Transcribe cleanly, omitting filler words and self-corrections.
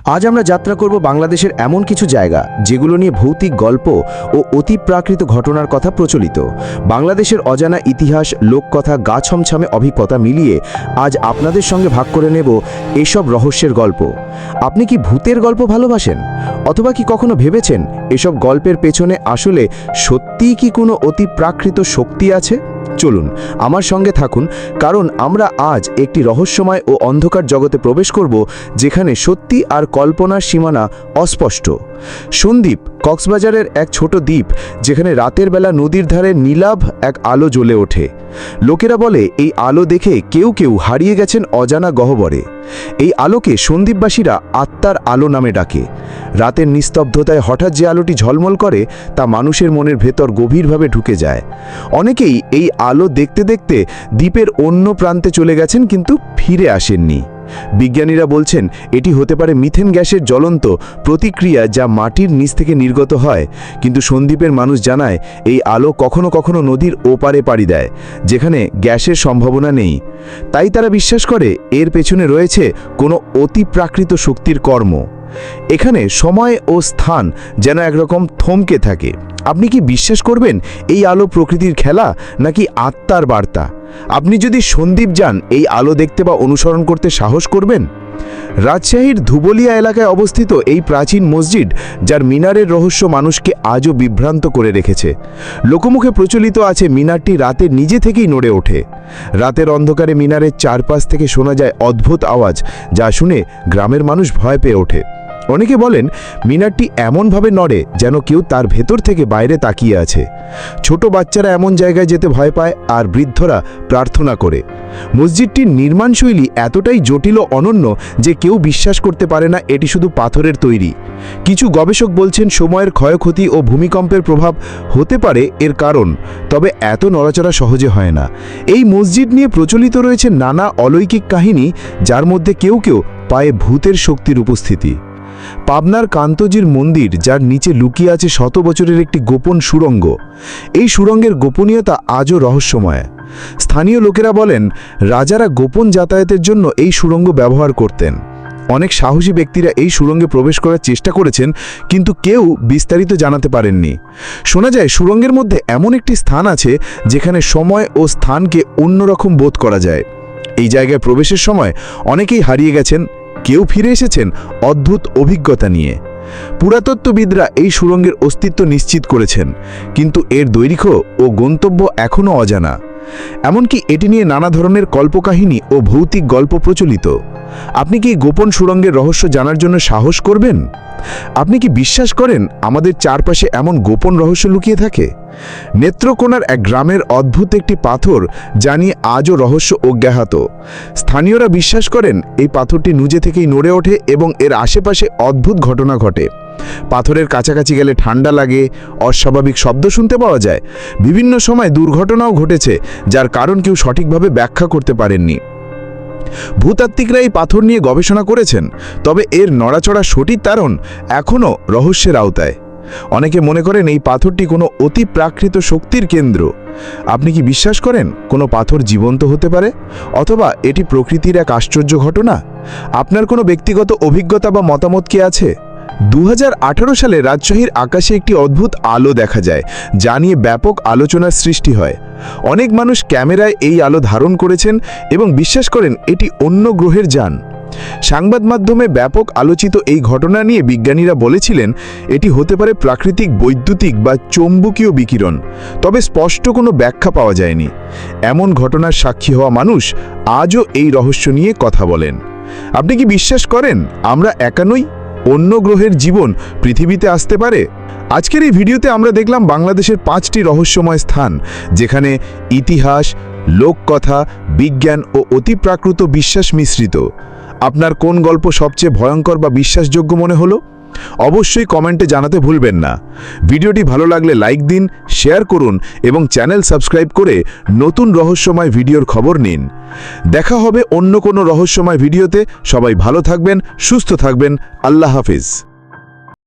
আজ আমরা যাত্রা করব বাংলাদেশের এমন কিছু জায়গা যেগুলো নিয়ে ভৌতিক গল্প ও অতিপ্রাকৃত ঘটনার কথা প্রচলিত। বাংলাদেশের অজানা ইতিহাস, লোককথা, গা ছমছমে অভিজ্ঞতা মিলিয়ে আজ আপনাদের সঙ্গে ভাগ করে নেব এসব রহস্যের গল্প। আপনি কি ভূতের গল্প ভালোবাসেন, অথবা কি কখনো ভেবেছেন এসব গল্পের পেছনে আসলে সত্যিই কি কোনো অতিপ্রাকৃত শক্তি আছে? চলুন আমার সঙ্গে থাকুন, কারণ আমরা আজ একটি রহস্যময় ও অন্ধকার জগতে প্রবেশ করব যেখানে সত্যি আর কল্পনার সীমানা অস্পষ্ট। সন্দ্বীপ কক্সবাজারের এক ছোট দ্বীপ, যেখানে রাতের বেলা নদীর ধারে নীলাভ এক আলো জ্বলে ওঠে। লোকেরা বলে এই আলো দেখে কেউ কেউ হারিয়ে গেছেন অজানা গহ্বরে। এই আলোকে সন্দ্বীপবাসীরা আত্মার আলো নামে ডাকে। রাতের নিস্তব্ধতায় হঠাৎ যে আলোটি ঝলমল করে তা মানুষের মনের ভেতর গভীরভাবে ঢুকে যায়। অনেকেই এই আলো দেখতে দেখতে দ্বীপের অন্য প্রান্তে চলে গেছেন, কিন্তু ফিরে আসেননি। বিজ্ঞানীরা বলছেন এটি হতে পারে মিথেন গ্যাসের জ্বলন্ত প্রতিক্রিয়া, যা মাটির নিচ থেকে নির্গত হয়। কিন্তু সন্দ্বীপের মানুষ জানায় এই আলো কখনো কখনো নদীর ওপারে পাড়ি দেয়, যেখানে গ্যাসের সম্ভাবনা নেই। তাই তারা বিশ্বাস করে এর পেছনে রয়েছে কোনো অতিপ্রাকৃত শক্তির কর্ম। এখানে সময় ও স্থান যেন একরকম থমকে থাকে। আপনি কি বিশ্বাস করবেন এই আলো প্রকৃতির খেলা, নাকি আত্মার বার্তা? আপনি যদি সন্দ্বীপ যান, এই আলো দেখতে বা অনুসরণ করতে সাহস করবেন? রাজশাহীর ধুবলিয়া এলাকায় অবস্থিত এই প্রাচীন মসজিদ, যার মিনারের রহস্য মানুষকে আজও বিভ্রান্ত করে রেখেছে। লোকমুখে প্রচলিত আছে মিনারটি রাতে নিজে থেকেই নড়ে ওঠে। রাতের অন্ধকারে মিনারের চারপাশ থেকে শোনা যায় অদ্ভুত আওয়াজ, যা শুনে গ্রামের মানুষ ভয় পেয়ে ওঠে। অনেকে বলেন মিনারটি এমনভাবে নড়ে যেন কেউ তার ভেতর থেকে বাইরে তাকিয়ে আছে। ছোট বাচ্চারা এমন জায়গায় যেতে ভয় পায়, আর বৃদ্ধরা প্রার্থনা করে। মসজিদটির নির্মাণশৈলী এতটাই জটিল ও অনন্য যে কেউ বিশ্বাস করতে পারে না এটি শুধু পাথরের তৈরি। কিছু গবেষক বলছেন সময়ের ক্ষয়ক্ষতি ও ভূমিকম্পের প্রভাব হতে পারে এর কারণ, তবে এত নড়াচড়া সহজে হয় না। এই মসজিদ নিয়ে প্রচলিত রয়েছে নানা অলৌকিক কাহিনী, যার মধ্যে কেউ কেউ পায় ভূতের শক্তির উপস্থিতি। পাবনার কান্তজির মন্দির, যার নিচে লুকিয়ে আছে শত বছরের একটি গোপন সুড়ঙ্গ। এই সুড়ঙ্গের গোপনীয়তা আজও রহস্যময়। স্থানীয় লোকেরা বলেন রাজারা গোপন যাতায়াতের জন্য এই সুড়ঙ্গ ব্যবহার করতেন। অনেক সাহসী ব্যক্তিরা এই সুড়ঙ্গে প্রবেশ করার চেষ্টা করেছেন, কিন্তু কেউ বিস্তারিত জানাতে পারেননি। শোনা যায় সুড়ঙ্গের মধ্যে এমন একটি স্থান আছে যেখানে সময় ও স্থানকে অন্যরকম বোধ করা যায়। এই জায়গায় প্রবেশের সময় অনেকেই হারিয়ে গেছেন, কেউ ফিরে এসেছেন অদ্ভুত অভিজ্ঞতা নিয়ে। পুরাতত্ত্ববিদরা এই সুড়ঙ্গের অস্তিত্ব নিশ্চিত করেছেন, কিন্তু এর দৈর্ঘ্য ও গন্তব্য এখনও অজানা। এমনকি এটি নিয়ে নানা ধরনের কল্পকাহিনী ও ভৌতিক গল্প প্রচলিত। আপনি কি গোপন সুড়ঙ্গের রহস্য জানার জন্য সাহস করবেন? আপনি কি বিশ্বাস করেন আমাদের চারপাশে এমন গোপন রহস্য লুকিয়ে থাকে? নেত্রকোনার এক গ্রামের অদ্ভুত একটি পাথর, যা নিয়ে আজও রহস্য অজ্ঞাত। স্থানীয়রা বিশ্বাস করেন এই পাথরটি নিজে থেকেই নড়ে ওঠে এবং এর আশেপাশে অদ্ভুত ঘটনা ঘটে। পাথরের কাছাকাছি গেলে ঠান্ডা লাগে, অস্বাভাবিক শব্দ শুনতে পাওয়া যায়। বিভিন্ন সময় দুর্ঘটনাও ঘটেছে, যার কারণ কেউ সঠিকভাবে ব্যাখ্যা করতে পারেননি। ভূতাত্ত্বিকরা এই পাথর নিয়ে গবেষণা করেছেন, তবে এর নড়াচড়া সঠিক কারণ এখনও রহস্যের আওতায়। অনেকে মনে করেন এই পাথরটি কোনো অতিপ্রাকৃত শক্তির কেন্দ্র। আপনি কি বিশ্বাস করেন কোনো পাথর জীবন্ত হতে পারে, অথবা এটি প্রকৃতির এক আশ্চর্য ঘটনা? আপনার কোনো ব্যক্তিগত অভিজ্ঞতা বা মতামত কি আছে? 2018 সালে রাজশাহীর আকাশে একটি অদ্ভুত আলো দেখা যায়, যা নিয়ে ব্যাপক আলোচনার সৃষ্টি হয়। অনেক মানুষ ক্যামেরায় এই আলো ধারণ করেছেন এবং বিশ্বাস করেন এটি অন্য গ্রহের যান। সংবাদ মাধ্যমে ব্যাপক আলোচিত এই ঘটনা নিয়ে বিজ্ঞানীরা বলেছিলেন এটি হতে পারে প্রাকৃতিক বৈদ্যুতিক বা চৌম্বকীয় বিকিরণ, তবে স্পষ্ট কোনো ব্যাখ্যা পাওয়া যায়নি। এমন ঘটনার সাক্ষী হওয়া মানুষ আজও এই রহস্য নিয়ে কথা বলেন। আপনি কি বিশ্বাস করেন আমরা একা নই, অন্য গ্রহের জীবন পৃথিবীতে আসতে পারে? আজকের এই ভিডিওতে আমরা দেখলাম বাংলাদেশের 5টি রহস্যময় স্থান, যেখানে ইতিহাস, লোককথা, বিজ্ঞান ও অতিপ্রাকৃত বিশ্বাস মিশ্রিত। আপনার কোন গল্প সবচেয়ে ভয়ঙ্কর বা বিশ্বাসযোগ্য মনে হলো? অবশ্যই কমেন্টে জানাতে ভুলবেন না। ভিডিওটি ভালো লাগলে লাইক দিন, শেয়ার করুন এবং চ্যানেল সাবস্ক্রাইব করে নতুন রহস্যময় ভিডিওর খবর নিন। দেখা হবে অন্য কোনো রহস্যময় ভিডিওতে। সবাই ভালো থাকবেন, সুস্থ থাকবেন। আল্লাহ হাফিজ।